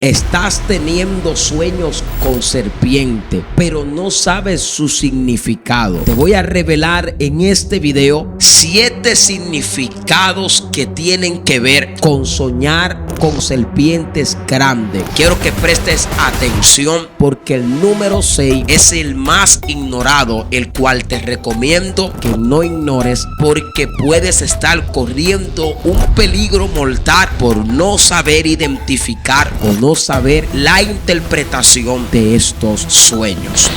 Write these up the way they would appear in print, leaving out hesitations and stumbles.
Estás teniendo sueños con serpiente, pero no sabes su significado. Te voy a revelar en este video 7 significados que tienen que ver con soñar con serpientes grandes. Quiero que prestes atención porque el número 6 es el más ignorado, el cual te recomiendo que no ignores porque puedes estar corriendo un peligro mortal por no saber identificar o no saber la interpretación de estos sueños.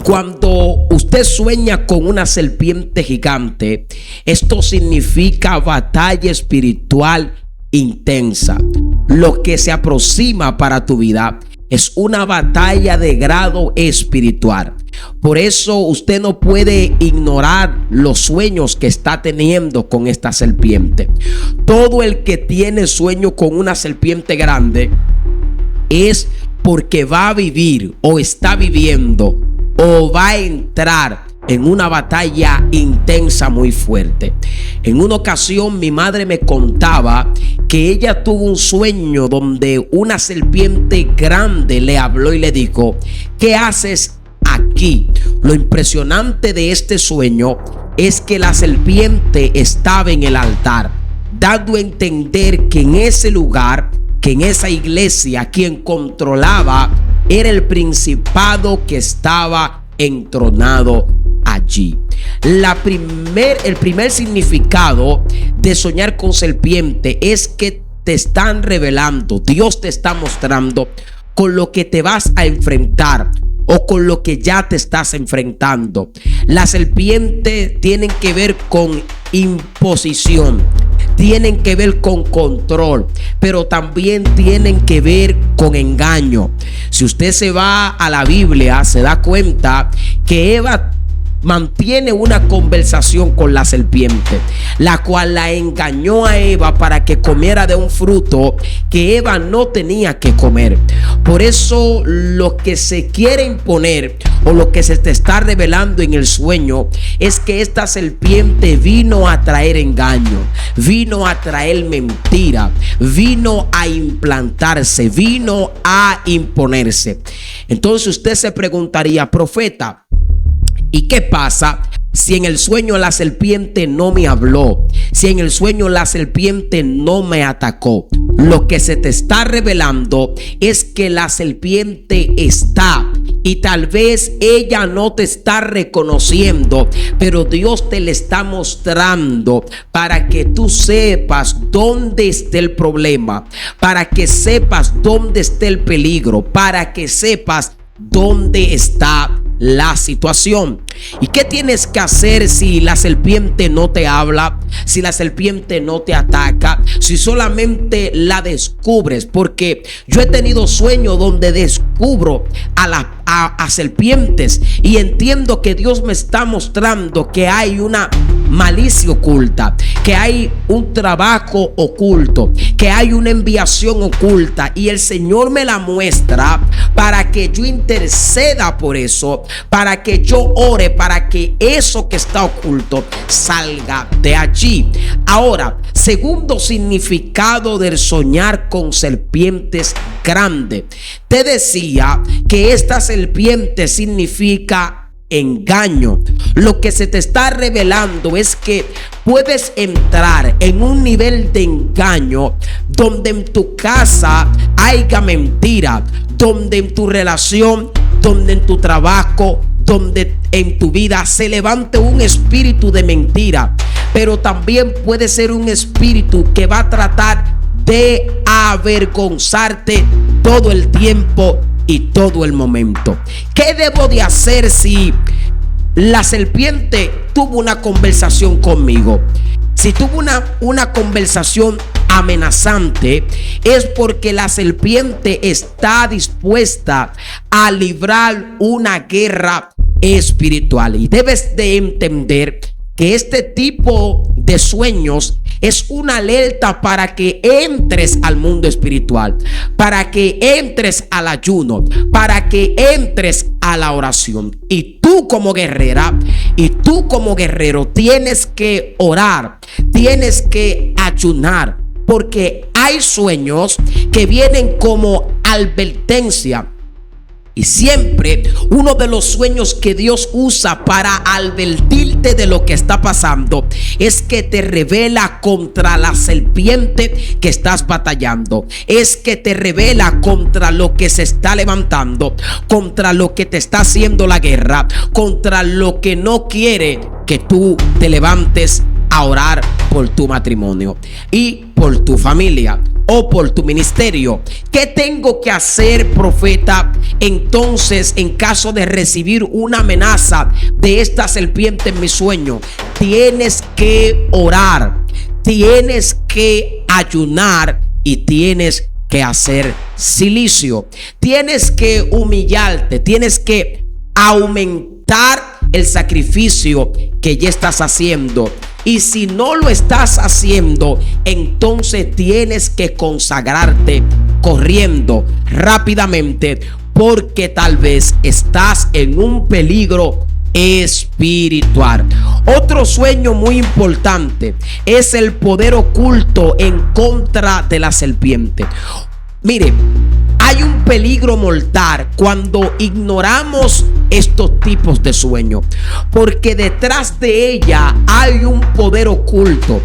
Cuando usted sueña con una serpiente gigante, esto significa batalla espiritual intensa. Lo que se aproxima para tu vida es una batalla de grado espiritual. Por eso usted no puede ignorar los sueños que está teniendo con esta serpiente. Todo el que tiene sueño con una serpiente grande es porque va a vivir o está viviendo o va a entrar en una batalla intensa muy fuerte. En una ocasión mi madre me contaba que ella tuvo un sueño donde una serpiente grande le habló y le dijo: ¿qué haces aquí? Lo impresionante de este sueño es que la serpiente estaba en el altar, dando a entender que en ese lugar, que en esa iglesia, quien controlaba era el principado que estaba entronado allí. El primer significado de soñar con serpiente es que te están revelando, Dios te está mostrando con lo que te vas a enfrentar o con lo que ya te estás enfrentando. La serpiente tienen que ver con imposición, tienen que ver con control, pero también tienen que ver con engaño. Si usted se va a la Biblia, se da cuenta que Eva mantiene una conversación con la serpiente, la cual la engañó a Eva para que comiera de un fruto que Eva no tenía que comer. Por eso lo que se quiere imponer o lo que se te está revelando en el sueño es que esta serpiente vino a traer engaño, vino a traer mentira, vino a implantarse, vino a imponerse. Entonces usted se preguntaría: profeta, ¿y qué pasa si en el sueño la serpiente no me habló? Si en el sueño la serpiente no me atacó. Lo que se te está revelando es que la serpiente está y tal vez ella no te está reconociendo, pero Dios te le está mostrando para que tú sepas dónde está el problema, para que sepas dónde está el peligro, para que sepas dónde está la situación. ¿Y qué tienes que hacer si la serpiente no te habla? Si la serpiente no te ataca, si solamente la descubres. Porque yo he tenido sueños donde descubro a serpientes y entiendo que Dios me está mostrando que hay una malicia oculta, que hay un trabajo oculto, que hay una enviación oculta, y el Señor me la muestra para que yo interceda por eso, para que yo ore, para que eso que está oculto salga de allí. Ahora, segundo significado del soñar con serpientes grandes. Te decía que esta serpiente significa engaño. Lo que se te está revelando es que puedes entrar en un nivel de engaño donde en tu casa haya mentira, donde en tu relación, donde en tu trabajo, donde en tu vida se levante un espíritu de mentira, pero también puede ser un espíritu que va a tratar de avergonzarte todo el tiempo y todo el momento. ¿Qué debo de hacer si la serpiente tuvo una conversación conmigo? Si tuvo una conversación amenazante, es porque la serpiente está dispuesta a librar una guerra espiritual. Y debes de entender que este tipo de sueños es una alerta para que entres al mundo espiritual, para que entres al ayuno, para que entres a la oración. Y tú como guerrera y tú como guerrero tienes que orar, tienes que ayunar, Porque hay sueños que vienen como advertencia. Y siempre uno de los sueños que Dios usa para advertirte de lo que está pasando es que te revela contra la serpiente que estás batallando. Es que te revela contra lo que se está levantando, contra lo que te está haciendo la guerra, contra lo que no quiere que tú te levantes a orar por tu matrimonio y por tu familia o por tu ministerio. ¿Qué tengo que hacer, profeta? Entonces, en caso de recibir una amenaza de esta serpiente en mi sueño, tienes que orar, tienes que ayunar y tienes que hacer silicio. Tienes que humillarte, tienes que aumentar el sacrificio que ya estás haciendo. Y si no lo estás haciendo, entonces tienes que consagrarte corriendo rápidamente, porque tal vez estás en un peligro espiritual. Otro sueño muy importante es el poder oculto en contra de la serpiente. Mire, hay un peligro mortal cuando ignoramos estos tipos de sueños, porque detrás de ella hay un poder oculto,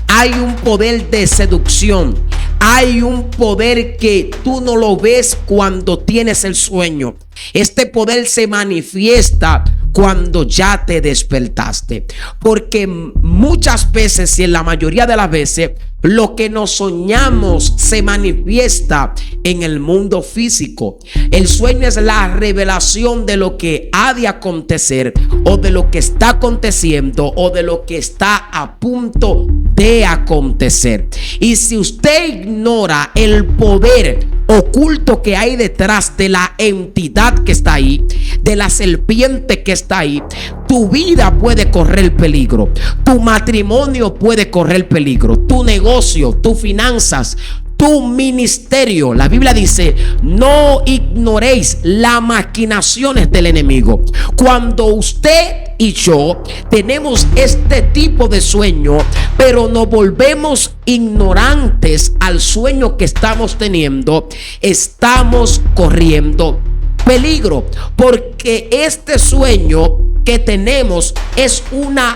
hay un poder de seducción, hay un poder que tú no lo ves cuando tienes el sueño. Este poder se manifiesta cuando ya te despertaste, porque muchas veces y en la mayoría de las veces lo que nos soñamos se manifiesta en el mundo físico. El sueño es la revelación de lo que ha de acontecer, o de lo que está aconteciendo, o de lo que está a punto de acontecer. Y si usted ignora el poder oculto que hay detrás de la entidad que está ahí, de la serpiente que está ahí, tu vida puede correr peligro, tu matrimonio puede correr peligro, tu negocio, tus finanzas, tu ministerio. La Biblia dice: no ignoréis las maquinaciones del enemigo. Cuando usted y yo tenemos este tipo de sueño, pero nos volvemos ignorantes al sueño que estamos teniendo, estamos corriendo peligro, porque este sueño que tenemos es una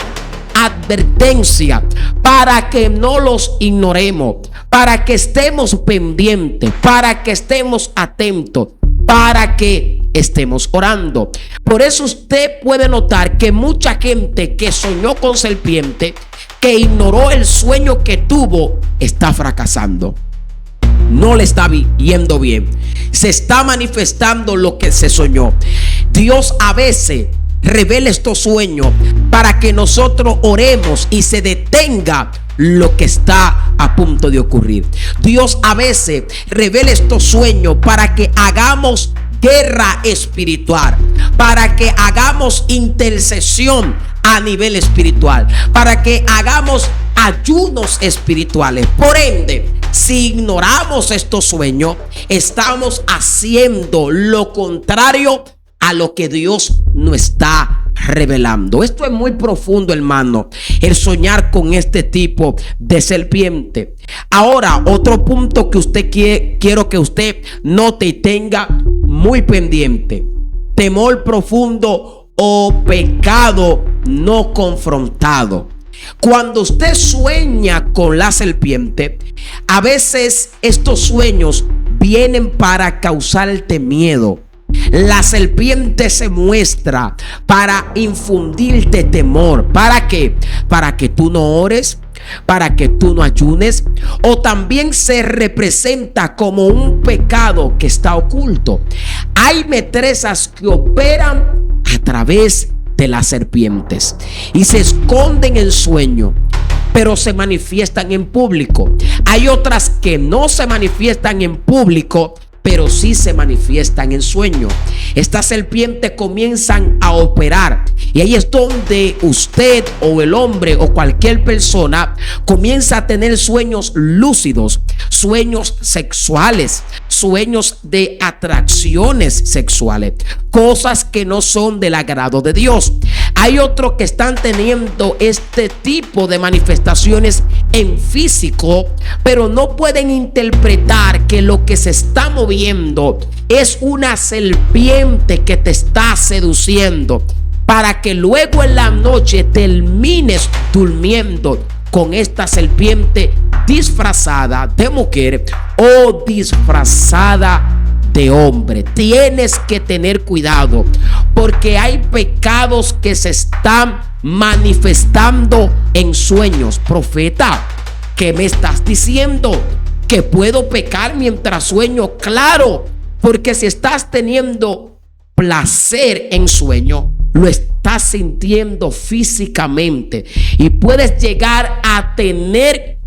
advertencia para que no los ignoremos, para que estemos pendientes, para que estemos atentos, para que estemos orando. Por eso usted puede notar que mucha gente que soñó con serpiente, que ignoró el sueño que tuvo, está fracasando. No le está yendo bien. Se está manifestando lo que se soñó. Dios a veces revela estos sueños para que nosotros oremos y se detenga lo que está a punto de ocurrir. Dios a veces revela estos sueños para que hagamos guerra espiritual, para que hagamos intercesión a nivel espiritual, para que hagamos ayunos espirituales. Por ende, si ignoramos estos sueños, estamos haciendo lo contrario a lo que Dios nos está revelando. Esto es muy profundo, hermano, el soñar con este tipo de serpiente. Ahora, otro punto que quiero que usted note y tenga muy pendiente: temor profundo o pecado no confrontado. Cuando usted sueña con la serpiente, a veces estos sueños vienen para causarte miedo. La serpiente se muestra para infundirte temor. ¿Para qué? Para que tú no ores, para que tú no ayunes, o también se representa como un pecado que está oculto. Hay metresas que operan a través de las serpientes y se esconden en sueño, pero se manifiestan en público. Hay otras que no se manifiestan en público, pero sí se manifiestan en sueño. Estas serpientes comienzan a operar, y ahí es donde usted o el hombre o cualquier persona comienza a tener sueños lúcidos, sueños sexuales, sueños de atracciones sexuales, cosas que no son del agrado de Dios. Hay otros que están teniendo este tipo de manifestaciones en físico, pero no pueden interpretar que lo que se está moviendo es una serpiente que te está seduciendo, para que luego en la noche termines durmiendo con esta serpiente disfrazada de mujer o disfrazada de hombre. Tienes que tener cuidado, porque hay pecados que se están manifestando en sueños. Profeta, ¿qué me estás diciendo? ¿Que puedo pecar mientras sueño? Claro, porque si estás teniendo placer en sueño, lo estás sintiendo físicamente y puedes llegar a tener,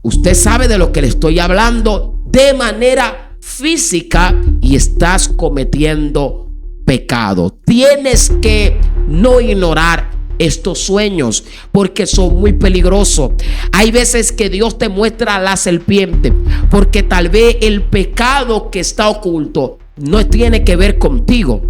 usted sabe de lo que le estoy hablando, de manera física, y estás cometiendo pecado. Tienes que no ignorar estos sueños, porque son muy peligrosos. Hay veces que Dios te muestra la serpiente porque tal vez el pecado que está oculto no tiene que ver contigo,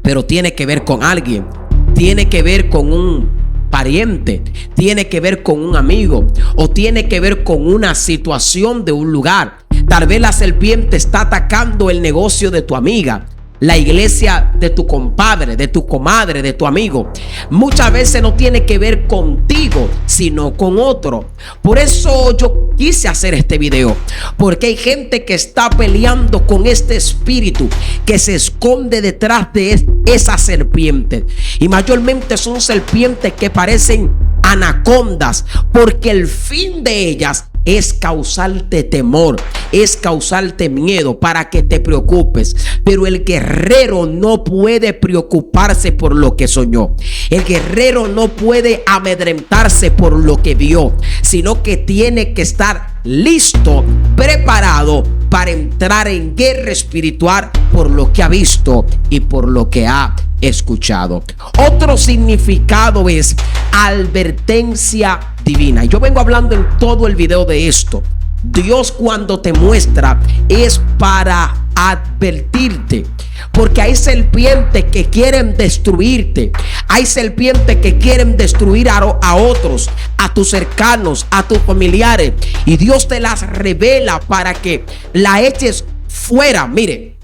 pero tiene que ver con alguien, tiene que ver con un pariente, tiene que ver con un amigo, o tiene que ver con una situación de un lugar. Tal vez la serpiente está atacando el negocio de tu amiga, la iglesia de tu compadre, de tu comadre, de tu amigo. Muchas veces no tiene que ver contigo, sino con otro. Por eso yo quise hacer este video, porque hay gente que está peleando con este espíritu que se esconde detrás de esa serpiente, y mayormente son serpientes que parecen anacondas, porque el fin de ellas es causarte temor, es causarte miedo para que te preocupes. Pero el guerrero no puede preocuparse por lo que soñó. El guerrero no puede amedrentarse por lo que vio, sino que tiene que estar listo, preparado para entrar en guerra espiritual por lo que ha visto y por lo que ha escuchado. Otro significado es advertencia divina. Yo vengo hablando en todo el video de esto. Dios, cuando te muestra, es para advertirte, porque hay serpientes que quieren destruirte, hay serpientes que quieren destruir a otros, a tus cercanos, a tus familiares, y Dios te las revela para que la eches fuera. Mire,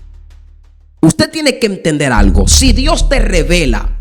usted tiene que entender algo. Si Dios te revela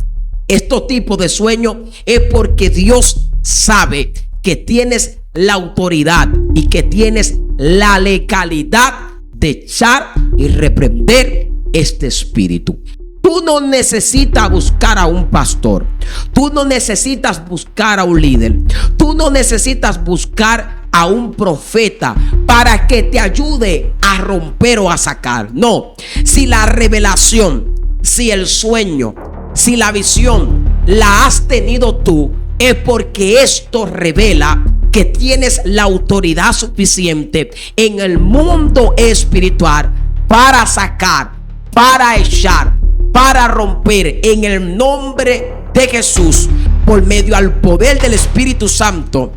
estos tipos de sueños, es porque Dios sabe que tienes la autoridad y que tienes la legalidad de echar y reprender este espíritu. Tú no necesitas buscar a un pastor, tú no necesitas buscar a un líder, tú no necesitas buscar a un profeta para que te ayude a romper o a sacar. No, si la revelación, si el sueño, si la visión la has tenido tú, es porque esto revela que tienes la autoridad suficiente en el mundo espiritual para sacar, para echar, para romper en el nombre de Jesús, por medio al poder del Espíritu Santo,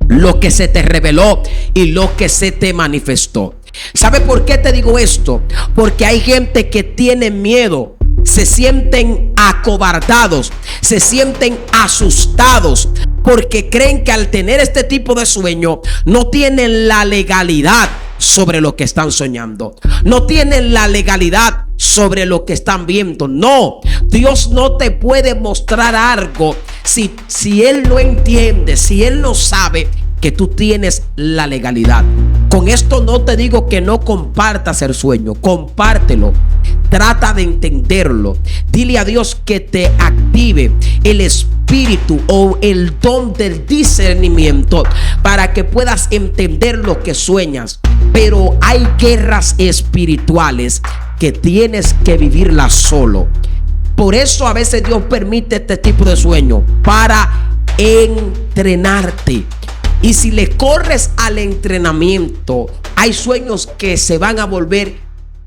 lo que se te reveló y lo que se te manifestó. ¿Sabe por qué te digo esto? Porque hay gente que tiene miedo, se sienten acobardados, se sienten asustados, porque creen que al tener este tipo de sueño no tienen la legalidad sobre lo que están soñando, no tienen la legalidad sobre lo que están viendo. No, Dios no te puede mostrar algo si Él no entiende, si Él no sabe que tú tienes la legalidad. Con esto no te digo que no compartas el sueño, compártelo, trata de entenderlo. Dile a Dios que te active el espíritu o el don del discernimiento para que puedas entender lo que sueñas. Pero hay guerras espirituales que tienes que vivirlas solo. Por eso a veces Dios permite este tipo de sueño, para entrenarte. Y si le corres al entrenamiento, hay sueños que se van a volver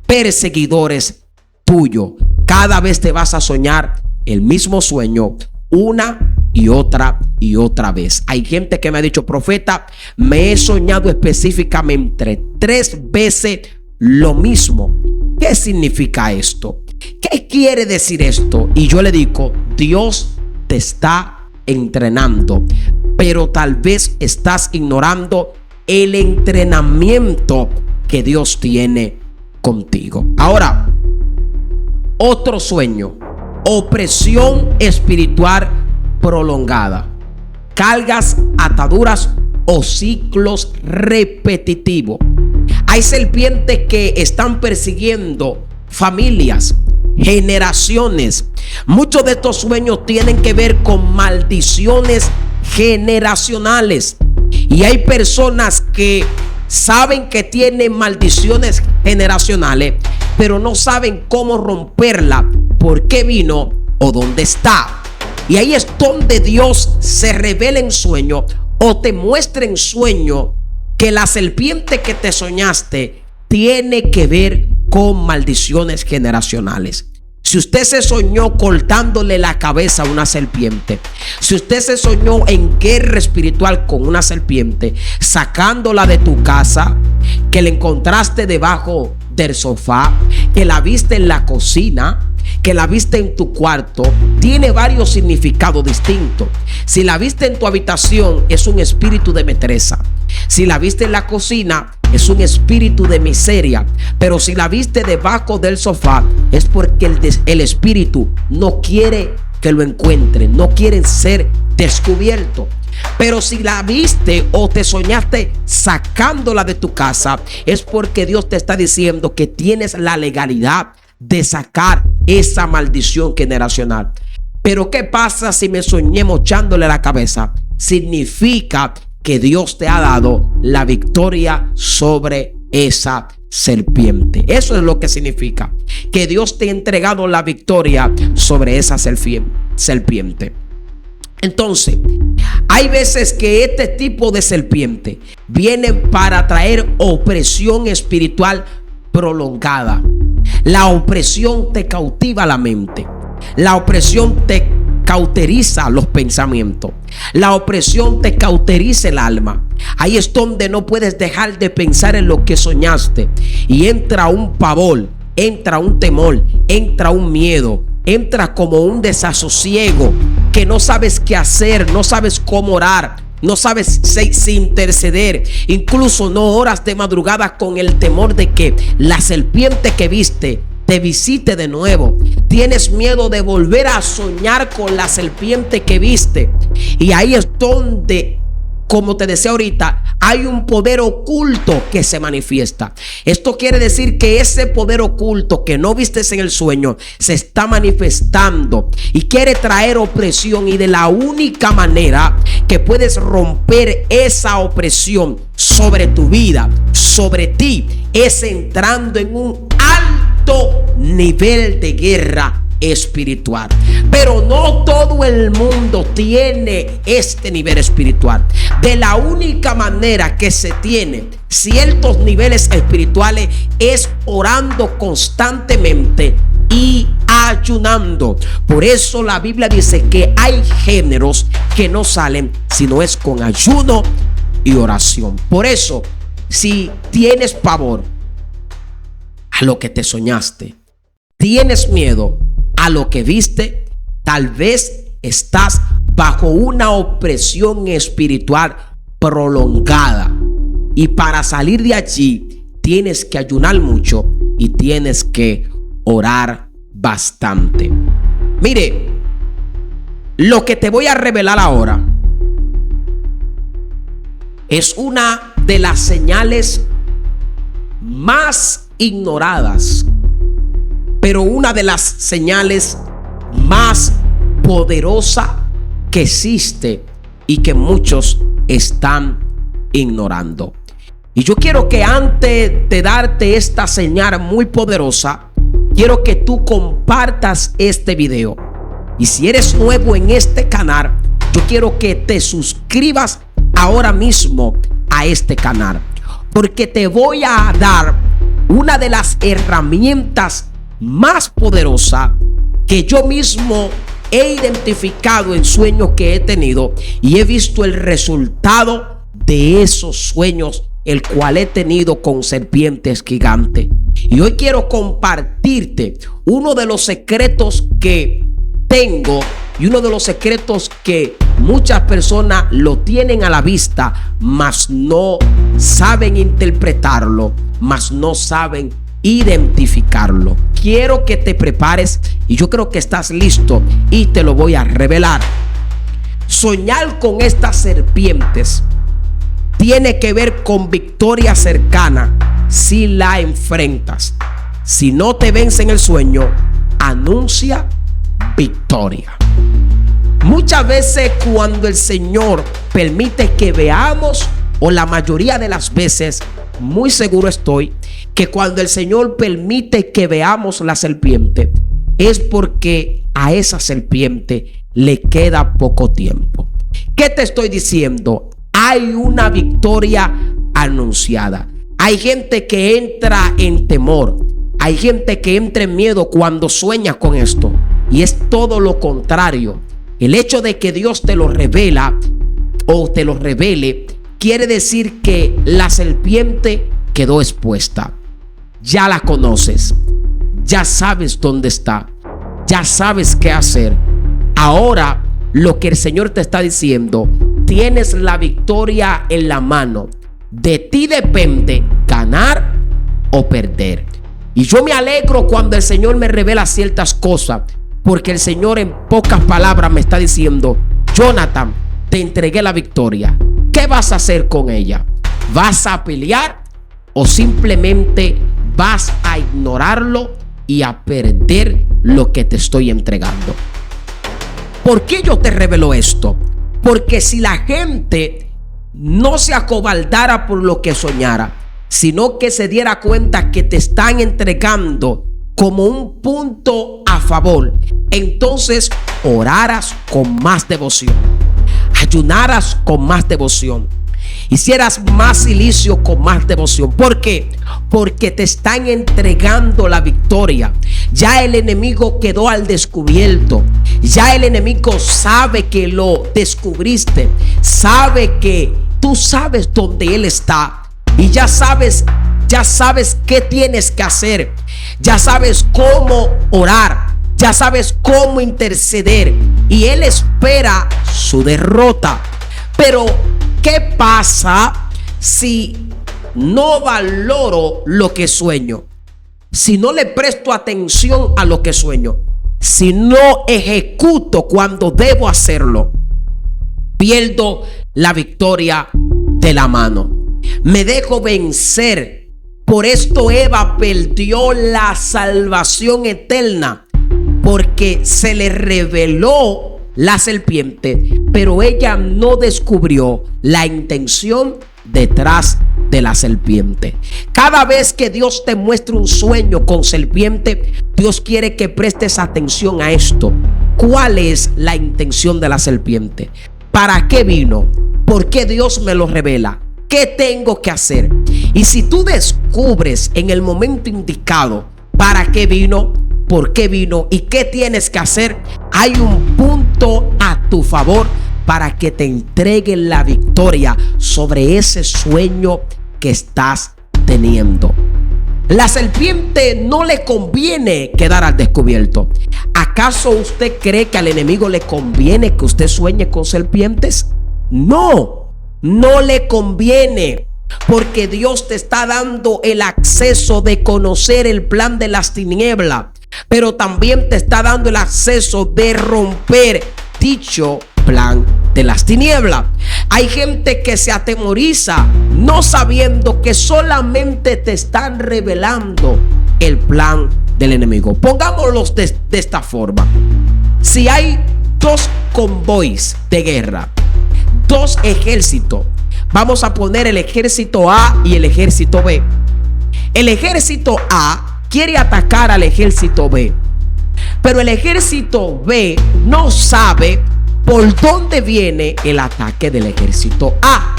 perseguidores tuyos. Cada vez te vas a soñar el mismo sueño una y otra vez. Hay gente que me ha dicho: profeta, me he soñado específicamente 3 veces lo mismo. ¿Qué significa esto? ¿Qué ¿qué quiere decir esto? Y yo le digo, Dios te está entrenando, pero tal vez estás ignorando el entrenamiento que Dios tiene contigo. Ahora, otro sueño: opresión espiritual prolongada, cargas, ataduras o ciclos repetitivos. Hay serpientes que están persiguiendo familias, generaciones. Muchos de estos sueños tienen que ver con maldiciones generacionales, y hay personas que saben que tienen maldiciones generacionales, pero no saben cómo romperla, por qué vino o dónde está. Y ahí es donde Dios se revela en sueño o te muestra en sueño que la serpiente que te soñaste tiene que ver con maldiciones generacionales. Si usted se soñó cortándole la cabeza a una serpiente, si usted se soñó en guerra espiritual con una serpiente, sacándola de tu casa, que la encontraste debajo del sofá, que la viste en la cocina, que la viste en tu cuarto, tiene varios significados distintos. Si la viste en tu habitación, es un espíritu de metresa. Si la viste en la cocina, es un espíritu de miseria. Pero si la viste debajo del sofá, es porque el espíritu no quiere que lo encuentren, no quieren ser descubiertos. Pero si la viste o te soñaste sacándola de tu casa, es porque Dios te está diciendo que tienes la legalidad de sacar esa maldición generacional. Pero ¿qué pasa si me soñé mochándole la cabeza? Significa que Dios te ha dado la victoria sobre esa serpiente. Eso es lo que significa, que Dios te ha entregado la victoria sobre esa serpiente. Entonces, hay veces que este tipo de serpiente viene para traer opresión espiritual prolongada. La opresión te cautiva la mente. La opresión te cauteriza los pensamientos. La opresión te cauteriza el alma. Ahí es donde no puedes dejar de pensar en lo que soñaste. Y entra un pavor, entra un temor, entra un miedo, entra como un desasosiego, que no sabes qué hacer, no sabes cómo orar, no sabes si interceder. Incluso no oras de madrugada con el temor de que la serpiente que viste te visite de nuevo. Tienes miedo de volver a soñar con la serpiente que viste. Y ahí es donde, como te decía ahorita, hay un poder oculto que se manifiesta. Esto quiere decir que ese poder oculto que no vistes en el sueño se está manifestando y quiere traer opresión. Y de la única manera que puedes romper esa opresión sobre tu vida, sobre ti, es entrando en un alto nivel de guerra espiritual. Pero no todo el mundo tiene este nivel espiritual. De la única manera que se tiene ciertos niveles espirituales es orando constantemente y ayunando. Por eso la Biblia dice que hay géneros que no salen sino es con ayuno y oración. Por eso, si tienes pavor a lo que te soñaste, tienes miedo a lo que viste, tal vez estás bajo una opresión espiritual prolongada. Y para salir de allí tienes que ayunar mucho y tienes que orar bastante. Mire, lo que te voy a revelar ahora es una de las señales más ignoradas, pero una de las señales más poderosa que existe y que muchos están ignorando. Y yo quiero que antes de darte esta señal muy poderosa, quiero que tú compartas este video. Y si eres nuevo en este canal, yo quiero que te suscribas ahora mismo a este canal, porque te voy a dar una de las herramientas más poderosa que yo mismo he identificado en sueños que he tenido y he visto el resultado de esos sueños el cual he tenido con serpientes gigantes. Y hoy quiero compartirte uno de los secretos que tengo y uno de los secretos que muchas personas lo tienen a la vista, mas no saben interpretarlo, mas no saben identificarlo. Quiero que te prepares y yo creo que estás listo y te lo voy a revelar. Soñar con estas serpientes tiene que ver con victoria cercana si la enfrentas. Si no te vence en el sueño, anuncia victoria. Muchas veces cuando el Señor permite que veamos, o la mayoría de las veces, muy seguro estoy, que cuando el Señor permite que veamos la serpiente, es porque a esa serpiente le queda poco tiempo. ¿Qué te estoy diciendo? Hay una victoria anunciada. Hay gente que entra en temor. Hay gente que entra en miedo cuando sueña con esto. Y es todo lo contrario. El hecho de que Dios te lo revela o te lo revele quiere decir que la serpiente quedó expuesta. Ya la conoces. Ya sabes dónde está. Ya sabes qué hacer. Ahora lo que el Señor te está diciendo, tienes la victoria en la mano. De ti depende ganar o perder. Y yo me alegro cuando el Señor me revela ciertas cosas, porque el Señor en pocas palabras me está diciendo: Jonathan, te entregué la victoria. ¿Qué vas a hacer con ella? ¿Vas a pelear o simplemente vas a ignorarlo y a perder lo que te estoy entregando? ¿Por qué yo te revelo esto? Porque si la gente no se acobardara por lo que soñara, sino que se diera cuenta que te están entregando como un punto a favor, entonces oraras con más devoción, ayunaras con más devoción, hicieras más silicio con más devoción. ¿Por qué? Porque te están entregando la victoria. Ya el enemigo quedó al descubierto. Ya el enemigo sabe que lo descubriste. Sabe que tú sabes dónde él está. Y ya sabes qué tienes que hacer. Ya sabes cómo orar. Ya sabes cómo interceder. Y él espera su derrota. Pero ¿qué pasa si no valoro lo que sueño? Si no le presto atención a lo que sueño, si no ejecuto cuando debo hacerlo, pierdo la victoria de la mano. Me dejo vencer. Por esto Eva perdió la salvación eterna, porque se le reveló la serpiente, pero ella no descubrió la intención detrás de la serpiente. Cada vez que Dios te muestra un sueño con serpiente, Dios quiere que prestes atención a esto. ¿Cuál es la intención de la serpiente? ¿Para qué vino? ¿Por qué Dios me lo revela? ¿Qué tengo que hacer? Y si tú descubres en el momento indicado para qué vino, por qué vino y qué tienes que hacer, hay un punto a tu favor para que te entreguen la victoria sobre ese sueño que estás teniendo. La serpiente no le conviene quedar al descubierto. ¿Acaso usted cree que al enemigo le conviene que usted sueñe con serpientes? No, no le conviene. Porque Dios te está dando el acceso de conocer el plan de las tinieblas, pero también te está dando el acceso de romper dicho plan de las tinieblas. Hay gente que se atemoriza no sabiendo que solamente te están revelando el plan del enemigo. Pongámoslo de esta forma. Si hay dos convoys de guerra, dos ejércitos, vamos a poner el ejército A y el ejército B. El ejército A quiere atacar al ejército B, pero el ejército B no sabe por dónde viene el ataque del ejército A.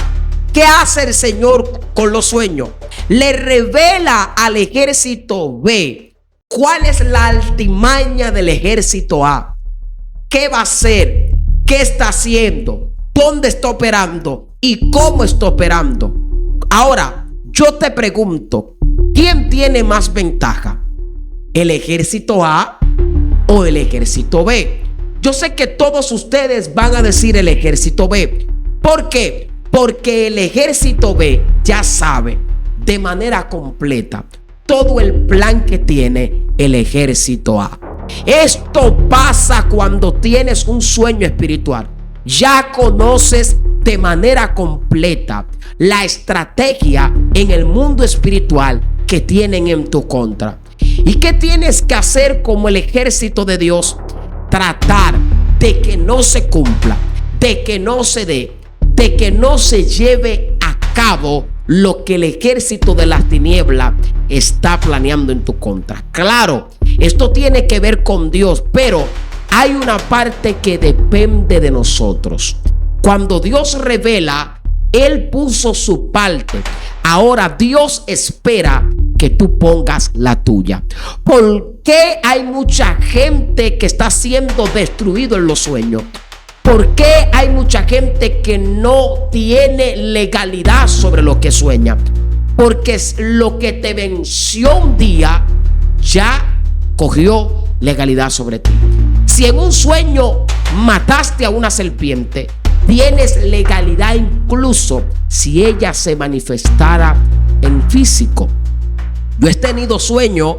¿Qué hace el Señor con los sueños? Le revela al ejército B cuál es la altimaña del ejército A. ¿Qué va a hacer? ¿Qué está haciendo? ¿Dónde está operando? ¿Y cómo está operando? Ahora, yo te pregunto, ¿quién tiene más ventaja? ¿El ejército A o el ejército B? Yo sé que todos ustedes van a decir el ejército B. ¿Por qué? Porque el ejército B ya sabe de manera completa todo el plan que tiene el ejército A. Esto pasa cuando tienes un sueño espiritual. Ya conoces de manera completa la estrategia en el mundo espiritual que tienen en tu contra. ¿Y qué tienes que hacer como el ejército de Dios? Tratar de que no se cumpla, de que no se dé, de que no se lleve a cabo lo que el ejército de las tinieblas está planeando en tu contra. Claro, esto tiene que ver con Dios, pero hay una parte que depende de nosotros. Cuando Dios revela, Él puso su parte. Ahora Dios espera que tú pongas la tuya. ¿Por qué hay mucha gente que está siendo destruido en los sueños? ¿Por qué hay mucha gente que no tiene legalidad sobre lo que sueña? Porque es lo que te venció un día ya cogió legalidad sobre ti. Si en un sueño mataste a una serpiente, tienes legalidad incluso si ella se manifestara en físico. Yo he tenido sueños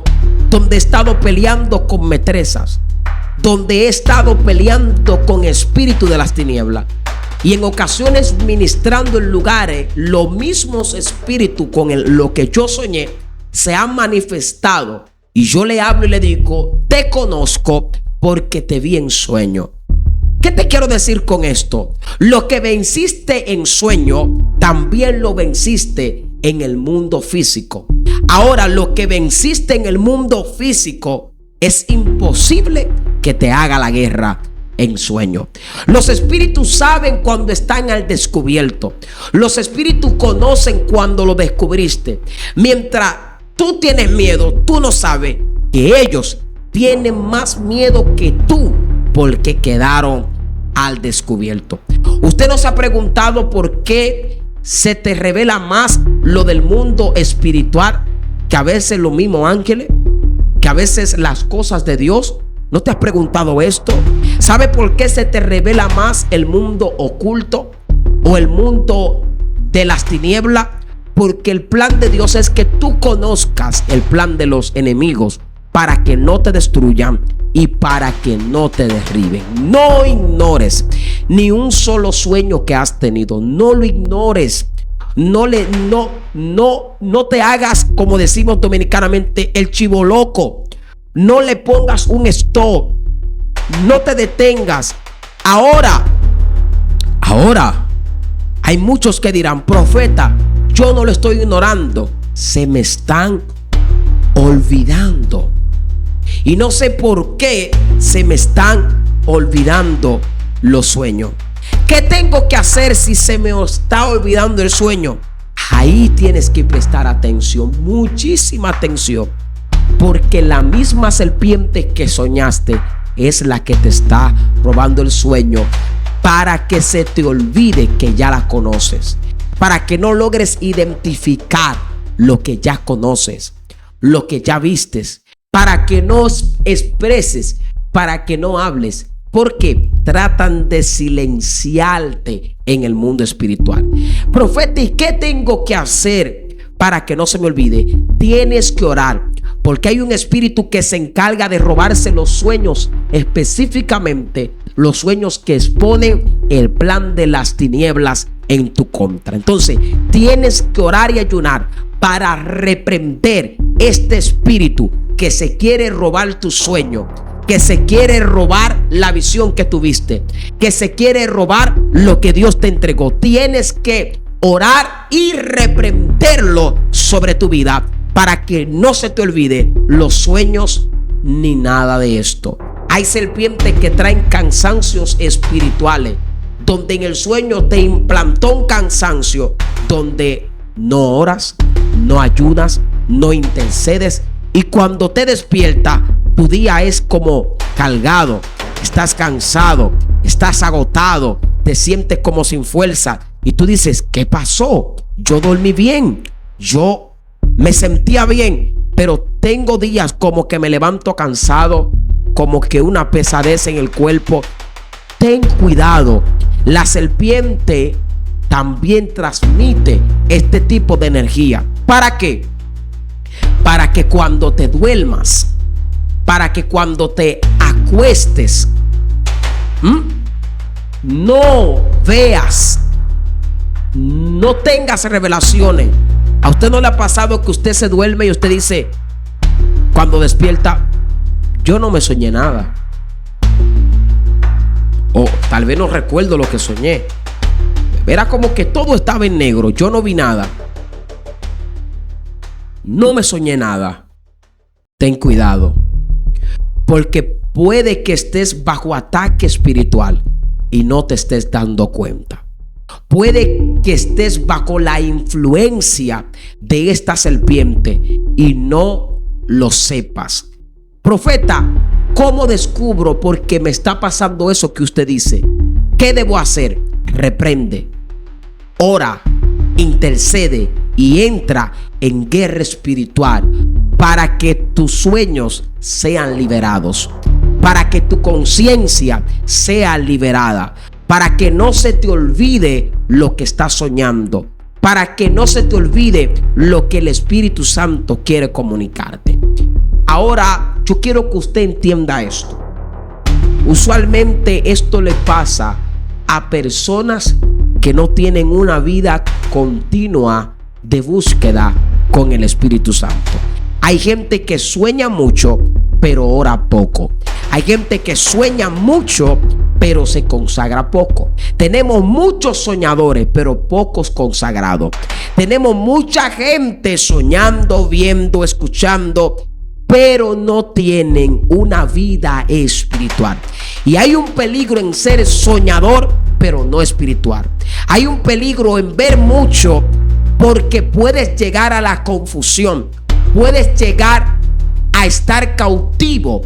donde he estado peleando con metresas, donde he estado peleando con espíritu de las tinieblas, y en ocasiones ministrando en lugares, los mismos espíritus con lo que yo soñé se han manifestado, y yo le hablo y le digo: te conozco porque te vi en sueño. ¿Qué te quiero decir con esto? Lo que venciste en sueño, también lo venciste en el mundo físico. Ahora, lo que venciste en el mundo físico, es imposible que te haga la guerra en sueño. Los espíritus saben cuando están al descubierto. Los espíritus conocen cuando lo descubriste. Mientras tú tienes miedo, tú no sabes que ellos tienen más miedo que tú porque quedaron al descubierto. Usted no se ha preguntado por qué se te revela más lo del mundo espiritual que a veces los mismos ángeles, que a veces las cosas de Dios. ¿No te has preguntado esto? ¿Sabe por qué se te revela más el mundo oculto o el mundo de las tinieblas? Porque el plan de Dios es que tú conozcas el plan de los enemigos para que no te destruyan y para que no te derriben. No ignores ni un solo sueño que has tenido. No lo ignores. No te hagas, como decimos dominicanamente, el chivo loco. No le pongas un stop. No te detengas. Ahora hay muchos que dirán: profeta, yo no lo estoy ignorando, se me están olvidando. Y no sé por qué se me están olvidando los sueños. ¿Qué tengo que hacer si se me está olvidando el sueño? Ahí tienes que prestar atención, muchísima atención. Porque la misma serpiente que soñaste es la que te está robando el sueño, para que se te olvide que ya la conoces, para que no logres identificar lo que ya conoces, lo que ya vistes, para que no expreses, para que no hables, porque tratan de silenciarte en el mundo espiritual. Profeta, ¿y qué tengo que hacer para que no se me olvide? Tienes que orar, porque hay un espíritu que se encarga de robarse los sueños, específicamente los sueños que exponen el plan de las tinieblas en tu contra. Entonces tienes que orar y ayunar para reprender este espíritu que se quiere robar tu sueño, que se quiere robar la visión que tuviste, que se quiere robar lo que Dios te entregó. Tienes que orar y reprenderlo sobre tu vida, para que no se te olvide los sueños ni nada de esto. Hay serpientes que traen cansancios espirituales, donde en el sueño te implantó un cansancio, donde no oras, no ayunas, no intercedes, y cuando te despiertas, tu día es como cargado, estás cansado, estás agotado, te sientes como sin fuerza, y tú dices: ¿qué pasó? yo dormí bien, yo me sentía bien, pero tengo días como que me levanto cansado, como que una pesadez en el cuerpo. Ten cuidado, la serpiente también transmite este tipo de energía. ¿Para qué? Para que cuando te duermas, para que cuando te acuestes, no veas, no tengas revelaciones. ¿A usted no le ha pasado que usted se duerme y usted dice, cuando despierta, yo no me soñé nada? O tal vez no recuerdo lo que soñé. Era como que todo estaba en negro, yo no vi nada. No me soñé nada. Ten cuidado, porque puede que estés bajo ataque espiritual y no te estés dando cuenta. Puede que estés bajo la influencia de esta serpiente y no lo sepas. Profeta, ¿cómo descubro por qué me está pasando eso que usted dice? ¿Qué debo hacer? Reprende, ora, intercede y entra en guerra espiritual para que tus sueños sean liberados, para que tu conciencia sea liberada, para que no se te olvide lo que estás soñando, para que no se te olvide lo que el Espíritu Santo quiere comunicarte. Ahora, yo quiero que usted entienda esto. Usualmente esto le pasa a personas que no tienen una vida continua de búsqueda con el Espíritu Santo. Hay gente que sueña mucho, pero ora poco. Hay gente que sueña mucho, pero se consagra poco. Tenemos muchos soñadores, pero pocos consagrados. Tenemos mucha gente soñando, viendo, escuchando, pero no tienen una vida espiritual. Y hay un peligro en ser soñador, pero no espiritual. Hay un peligro en ver mucho, porque puedes llegar a la confusión. Puedes llegar a estar cautivo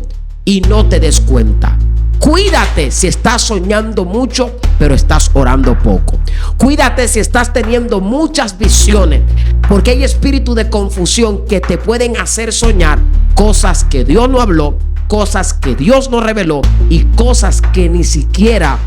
y no te des cuenta. Cuídate si estás soñando mucho, pero estás orando poco. Cuídate si estás teniendo muchas visiones, porque hay espíritus de confusión que te pueden hacer soñar cosas que Dios no habló, cosas que Dios no reveló y cosas que ni siquiera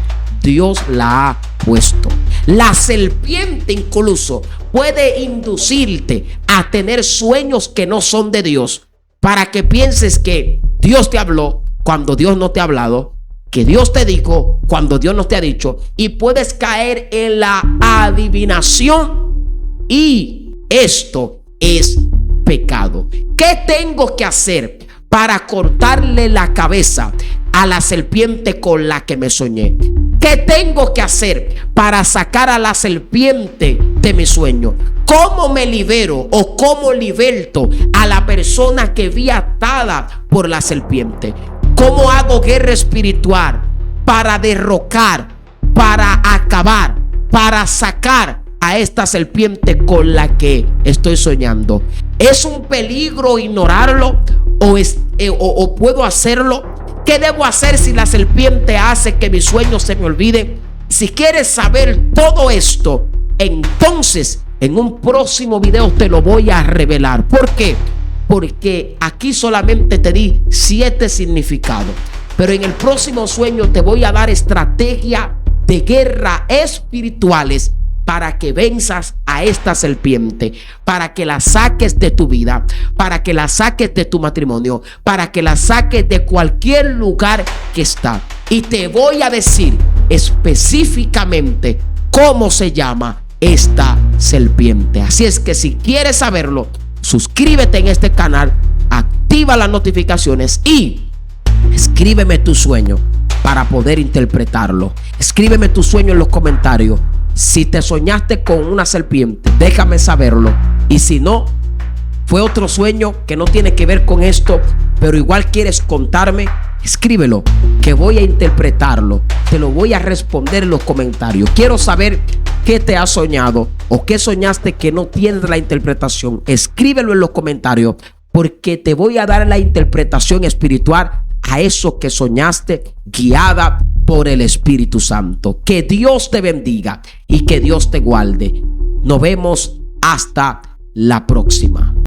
Dios la ha puesto. La serpiente incluso puede inducirte a tener sueños que no son de Dios, para que pienses que Dios te habló cuando Dios no te ha hablado, que Dios te dijo cuando Dios no te ha dicho, y puedes caer en la adivinación, y esto es pecado. ¿Qué tengo que hacer para cortarle la cabeza a la serpiente con la que me soñé? ¿Qué tengo que hacer para sacar a la serpiente de mi sueño? ¿Cómo me libero o cómo liberto a la persona que vi atada por la serpiente? ¿Cómo hago guerra espiritual para derrocar, para acabar, para sacar a esta serpiente con la que estoy soñando? ¿Es un peligro ignorarlo o puedo hacerlo? ¿Qué debo hacer si la serpiente hace que mis sueños se me olviden? Si quieres saber todo esto, entonces en un próximo video te lo voy a revelar. ¿Por qué? Porque aquí solamente te di 7 significados, pero en el próximo sueño te voy a dar estrategia de guerra espirituales para que venzas a esta serpiente, para que la saques de tu vida, para que la saques de tu matrimonio, para que la saques de cualquier lugar que está. Y te voy a decir específicamente cómo se llama esta serpiente. Así es que si quieres saberlo, suscríbete en este canal, activa las notificaciones y escríbeme tu sueño para poder interpretarlo. Escríbeme tu sueño en los comentarios. Si te soñaste con una serpiente, déjame saberlo. Y si no, fue otro sueño que no tiene que ver con esto, pero igual quieres contarme, escríbelo, que voy a interpretarlo. Te lo voy a responder en los comentarios. Quiero saber qué te has soñado o qué soñaste que no tienes la interpretación. Escríbelo en los comentarios, porque te voy a dar la interpretación espiritual a eso que soñaste, guiada por el Espíritu Santo. Que Dios te bendiga y que Dios te guarde. Nos vemos hasta la próxima.